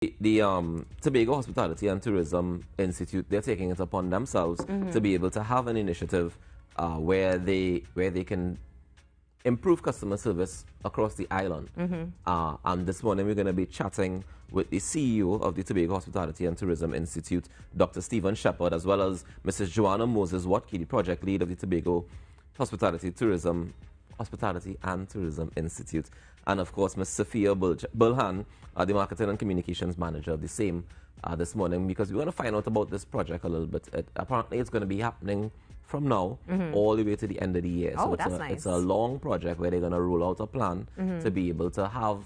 The Tobago Hospitality and Tourism Institute, they're taking it upon themselves to be able to have an initiative where they can improve customer service across the island. And this morning we're going to be chatting with the CEO of the Tobago Hospitality and Tourism Institute, Dr. Stephen Shepherd, as well as Mrs. Joanna Moses Watke, the project lead of the Tobago Hospitality and Tourism Institute, and of course Ms. Sophia Bulhan, the Marketing and Communications Manager of the same, this morning, because we want to find out about this project a little bit. Apparently it's going to be happening from now all the way to the end of the year. Oh, so that's nice. It's a long project where they're going to roll out a plan to be able to have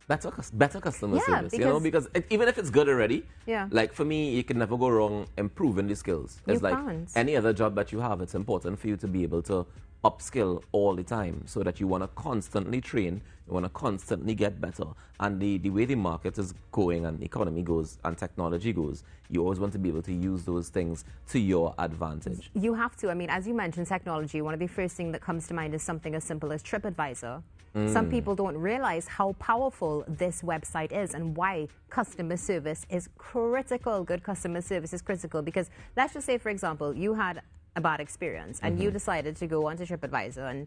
better customer service, because even if it's good already, like for me, you can never go wrong improving the skills. It's like any other job that you have, it's important for you to be able to upskill all the time so that you want to constantly train, you want to constantly get better. And the way the market is going and the economy goes and technology goes, you always want to be able to use those things to your advantage. You have to. I mean, as you mentioned, technology, one of the first things that comes to mind is something as simple as TripAdvisor. Some people don't realize how powerful this website is and why customer service is critical. Good customer service is critical because let's just say, for example, you had a bad experience and you decided to go onto TripAdvisor and,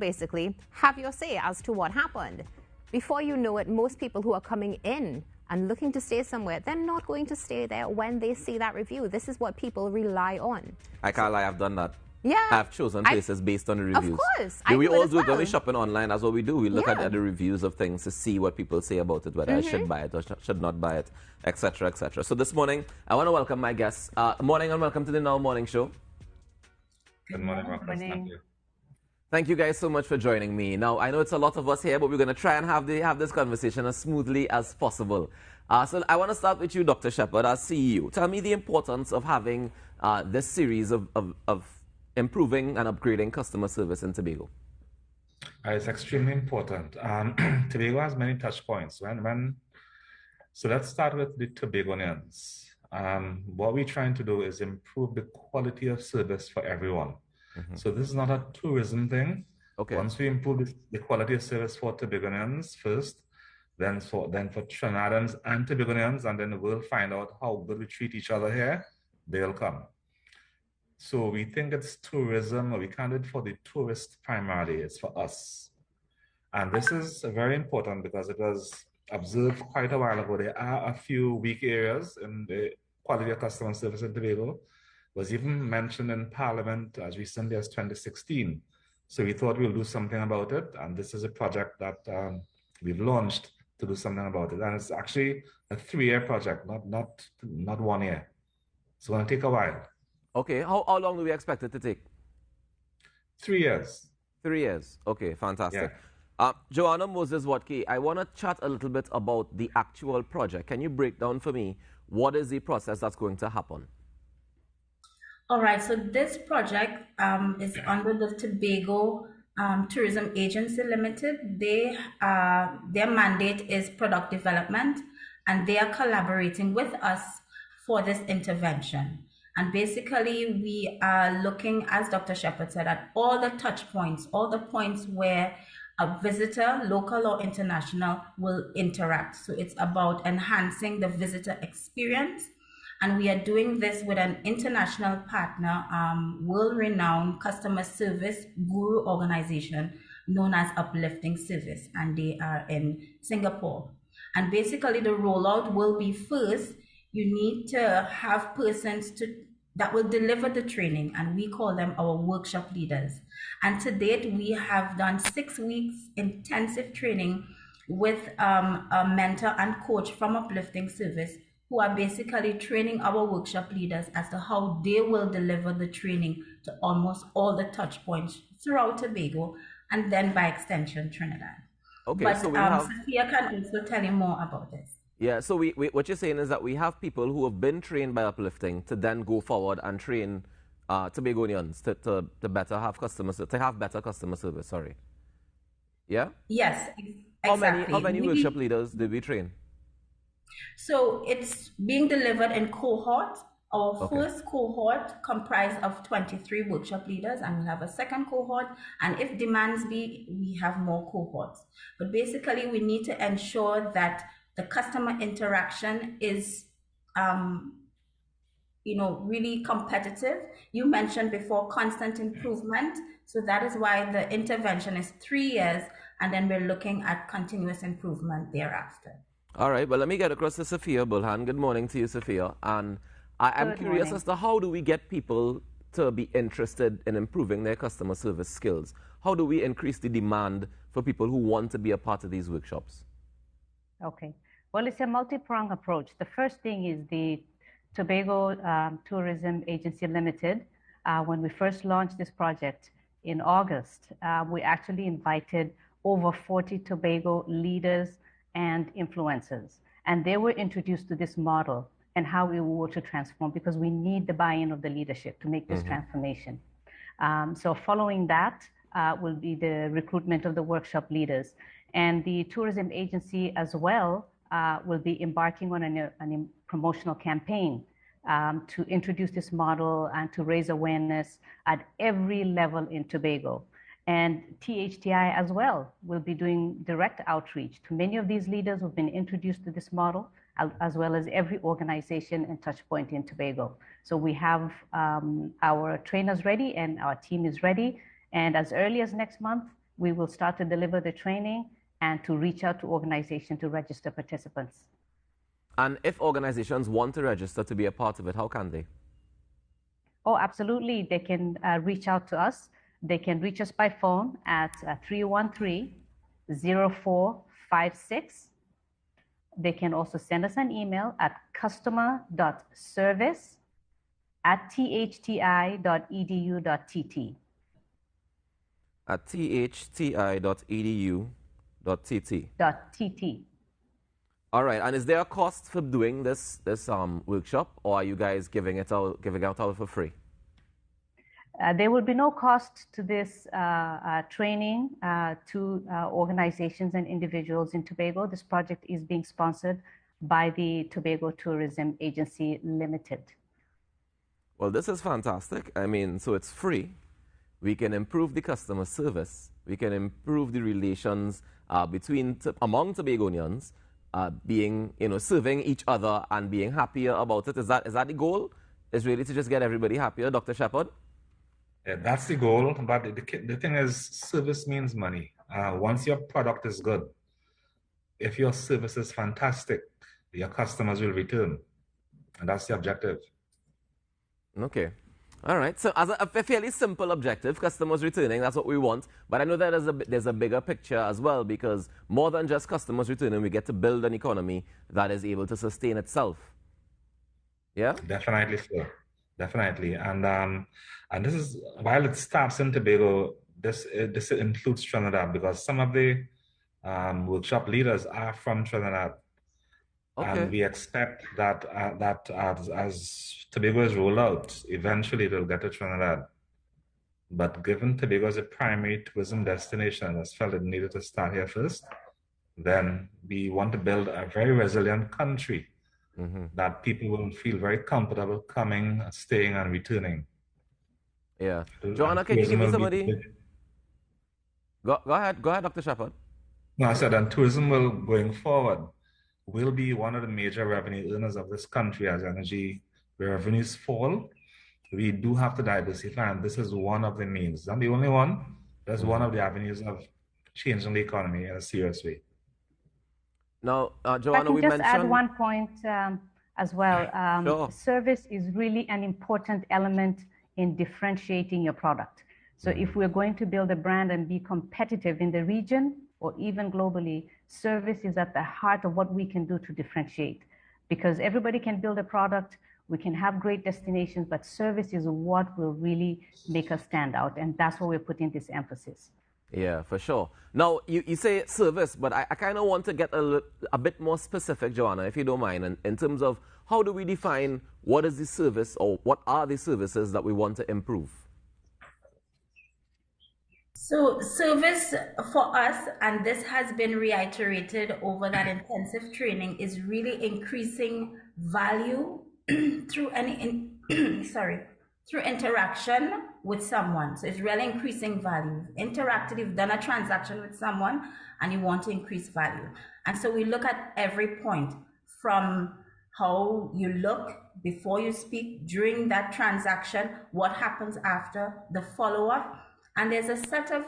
basically have your say as to what happened. Before you know it, most people who are coming in and looking to stay somewhere, they're not going to stay there when they see that review. This is what people rely on. I can't lie, I've done that. Yeah. I've chosen places based on the reviews. Of course. We all do it when we shopping online. That's what we do. We look at the reviews of things to see what people say about it, whether I should buy it or should not buy it, etc., etc. So this morning, I want to welcome my guests. Morning and welcome to the Now Morning Show. Good morning, Marcus. Thank you. Thank you guys so much for joining me. Now, I know it's a lot of us here, but we're going to try and have this conversation as smoothly as possible. So I want to start with you, Dr. Shepherd, as CEO. Tell me the importance of having this series of improving and upgrading customer service in Tobago. It's extremely important. Tobago has many touch points. So let's start with the Tobagonians. What we're trying to do is improve the quality of service for everyone. So this is not a tourism thing. Okay. Once we improve the quality of service for Tobagonians first, then for Trinidadians and Tobagonians, and then we'll find out how good we treat each other here, they'll come. So we think it's tourism, or we can't do it for the tourists primarily, it's for us. And this is very important because it was observed quite a while ago. There are a few weak areas in the quality of customer service in Tobago. It was even mentioned in Parliament as recently as 2016. So we thought we'll do something about it. And this is a project that we've launched to do something about it. And it's actually a 3-year project, not 1 year. It's going to take a while. Okay, how long do we expect it to take? 3 years. 3 years. Okay, fantastic. Yeah. Joanna Moses Watke, I want to chat a little bit about the actual project. Can you break down for me what is the process that's going to happen? All right, so this project is under the Tobago Tourism Agency Limited. Their mandate is product development, and they are collaborating with us for this intervention. And basically, we are looking, as Dr. Shepherd said, at all the touch points, all the points where a visitor, local or international, will interact. So it's about enhancing the visitor experience. And we are doing this with an international partner, world-renowned customer service guru organization known as Uplifting Service, and they are in Singapore. And basically, the rollout will be first, you need to have persons that will deliver the training, and we call them our workshop leaders. And to date, we have done 6 weeks intensive training with a mentor and coach from Uplifting Service, who are basically training our workshop leaders as to how they will deliver the training to almost all the touch points throughout Tobago, and then by extension, Trinidad. Okay, but so we have... Sophia can also tell you more about this. Yeah, so what you're saying is that we have people who have been trained by Uplifting to then go forward and train Tobagonians to better have better customer service. Sorry. Yeah. Yes, exactly. How many workshop leaders did we train? So it's being delivered in cohorts. Our first cohort comprised of 23 workshop leaders, and we'll have a second cohort. And if demands be, we have more cohorts. But basically, we need to ensure that the customer interaction is really competitive. You mentioned before constant improvement. So that is why the intervention is 3 years, and then we're looking at continuous improvement thereafter. All right, well, let me get across to Sophia Bulhan. Good morning to you, Sophia. And I'm curious as to how do we get people to be interested in improving their customer service skills? How do we increase the demand for people who want to be a part of these workshops? Okay. Well, it's a multi-pronged approach. The first thing is the Tobago Tourism Agency Limited. When we first launched this project in August, we actually invited over 40 Tobago leaders and influencers. And they were introduced to this model and how we were to transform, because we need the buy-in of the leadership to make this transformation. So following that will be the recruitment of the workshop leaders. And the tourism agency as well will be embarking on a promotional campaign to introduce this model and to raise awareness at every level in Tobago. And THTI as well will be doing direct outreach to many of these leaders who've been introduced to this model, as well as every organization and touch point in Tobago. So we have our trainers ready and our team is ready. And as early as next month, we will start to deliver the training and to reach out to organizations to register participants. And if organizations want to register to be a part of it, how can they? Oh, absolutely. They can reach out to us. They can reach us by phone at 313-0456. They can also send us an email at customer.service@thti.edu.tt. At thti.edu.tt. All right. And is there a cost for doing this workshop, or are you guys giving out all for free? There will be no cost to this training to organizations and individuals in Tobago. This project is being sponsored by the Tobago Tourism Agency Limited. Well, this is fantastic. I mean, so it's free. We can improve the customer service. We can improve the relations among Tobagonians, serving each other and being happier about it. Is that the goal? Is really to just get everybody happier, Dr. Shepherd? Yeah, that's the goal. But the thing is, service means money. Once your product is good, if your service is fantastic, your customers will return. And that's the objective. Okay. All right. So as a fairly simple objective, customers returning, that's what we want. But I know that there's a bigger picture as well, because more than just customers returning, we get to build an economy that is able to sustain itself. Yeah? Definitely, sir. Definitely. And this is, while it starts in Tobago, this includes Trinidad, because some of the workshop leaders are from Trinidad. Okay. And we expect that as Tobago is rolled out, eventually it will get to Trinidad. But given Tobago is a primary tourism destination, it's felt it needed to start here first. Then we want to build a very resilient country that people will feel very comfortable coming, staying, and returning. Yeah. Joanna, can you give me somebody? Go ahead, Dr. Shepherd. No, I said, and tourism will, going forward, will be one of the major revenue earners of this country as energy revenues fall. We do have to diversify, and this is one of the means. Not the only one. That's one of the avenues of changing the economy in a serious way. Now, Joanna, we mentioned... I can just add one point as well. Sure. Service is really an important element in differentiating your product. So if we're going to build a brand and be competitive in the region or even globally, service is at the heart of what we can do to differentiate. Because everybody can build a product, we can have great destinations, but service is what will really make us stand out. And that's where we're putting this emphasis. Yeah, for sure. Now, you say service, but I kind of want to get a bit more specific, Joanna, if you don't mind, in terms of how do we define what is the service or what are the services that we want to improve? So service for us, and this has been reiterated over that intensive training, is really increasing value through through interaction with someone. So it's really increasing value. Interacted, you've done a transaction with someone and you want to increase value. And so we look at every point from how you look before you speak, during that transaction, what happens after, the follow-up. And there's a set of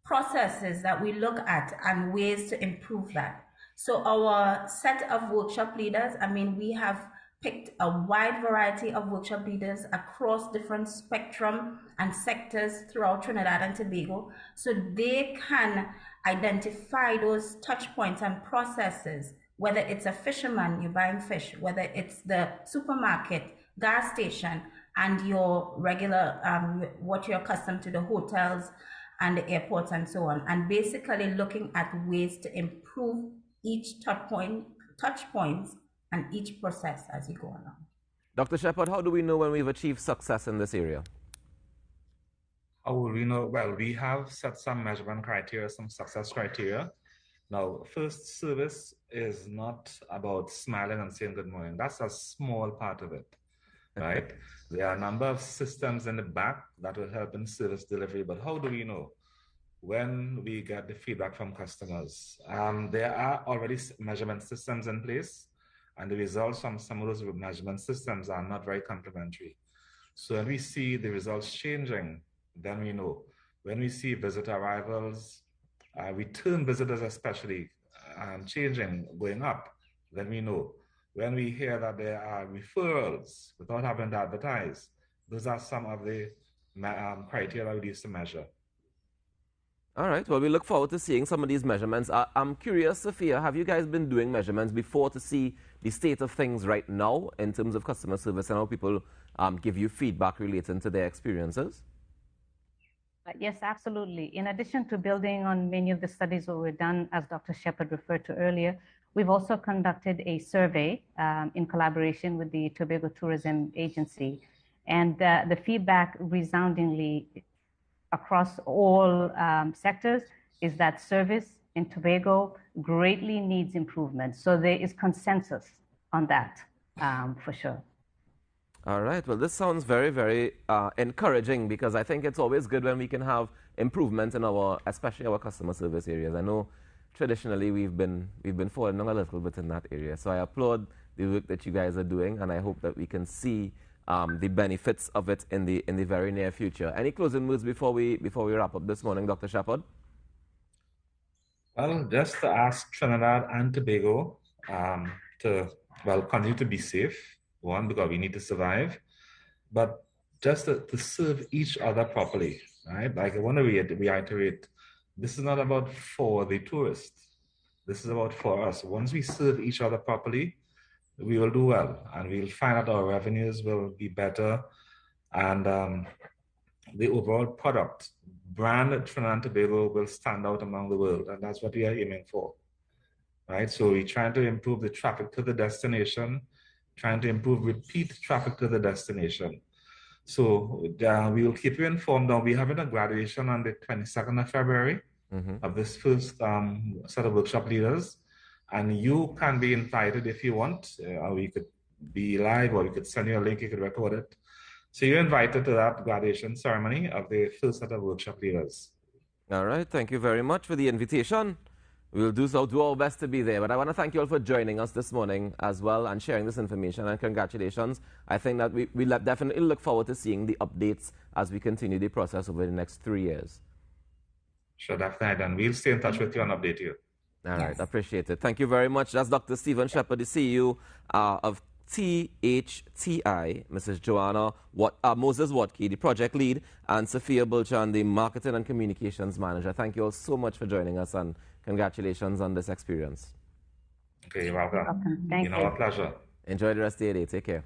processes that we look at and ways to improve that. So our set of workshop leaders, I mean, we have picked a wide variety of workshop leaders across different spectrum and sectors throughout Trinidad and Tobago, so they can identify those touch points and processes, whether it's a fisherman, you're buying fish, whether it's the supermarket, gas station, and your regular, what you're accustomed to, the hotels and the airports and so on, and basically looking at ways to improve each touch points and each process as you go along. Dr. Shepherd, how do we know when we've achieved success in this area? How will we know? Well, we have set some measurement criteria, some success criteria. Now, first, service is not about smiling and saying good morning. That's a small part of it, right? There are a number of systems in the back that will help in service delivery, but how do we know? When we get the feedback from customers. There are already measurement systems in place, and the results from some of those measurement systems are not very complimentary. So when we see the results changing, then we know. When we see visitor arrivals, return visitors especially, changing, going up, then we know. When we hear that there are referrals without having to advertise, those are some of the criteria we use to measure. All right. Well, we look forward to seeing some of these measurements. I'm curious, Sophia, have you guys been doing measurements before to see the state of things right now in terms of customer service and how people give you feedback relating to their experiences? Yes, absolutely. In addition to building on many of the studies that were done, as Dr. Shepherd referred to earlier, we've also conducted a survey in collaboration with the Tobago Tourism Agency. And the feedback resoundingly across all sectors is that service in Tobago greatly needs improvement. So there is consensus on that for sure. All right. Well, this sounds very, very encouraging, because I think it's always good when we can have improvement in especially our customer service areas. I know traditionally we've been falling down a little bit in that area. So I applaud the work that you guys are doing, and I hope that we can see the benefits of it in the very near future. Any closing words before we wrap up this morning, Dr. Shepherd? Well, just to ask Trinidad and Tobago to continue to be safe. One, because we need to survive, but just to serve each other properly, right? Like I want to reiterate, this is not about for the tourists. This is about for us. Once we serve each other properly, we will do well, and we'll find out our revenues will be better, and the overall product brand Trinidad and Tobago will stand out among the world, and that's what we are aiming for, right? So we're trying to improve the traffic to the destination, trying to improve repeat traffic to the destination. So we will keep you informed. Now, we're having a graduation on the 22nd of February of this first set of workshop leaders. And you can be invited if you want. We could be live, or we could send you a link, you could record it. So you're invited to that graduation ceremony of the first set of workshop leaders. All right. Thank you very much for the invitation. We'll do our best to be there. But I want to thank you all for joining us this morning as well and sharing this information, and congratulations. I think that we definitely look forward to seeing the updates as we continue the process over the next 3 years. Sure, definitely. And we'll stay in touch with you and update you. All right, appreciate it. Thank you very much. That's Dr. Stephen Shepherd, the CEO of THTI, Mrs. Joanna Moses Watke, the project lead, and Sophia Bulchan, the marketing and communications manager. Thank you all so much for joining us, and congratulations on this experience. Okay, you're welcome. Thank you. Our pleasure. Enjoy the rest of your day. Take care.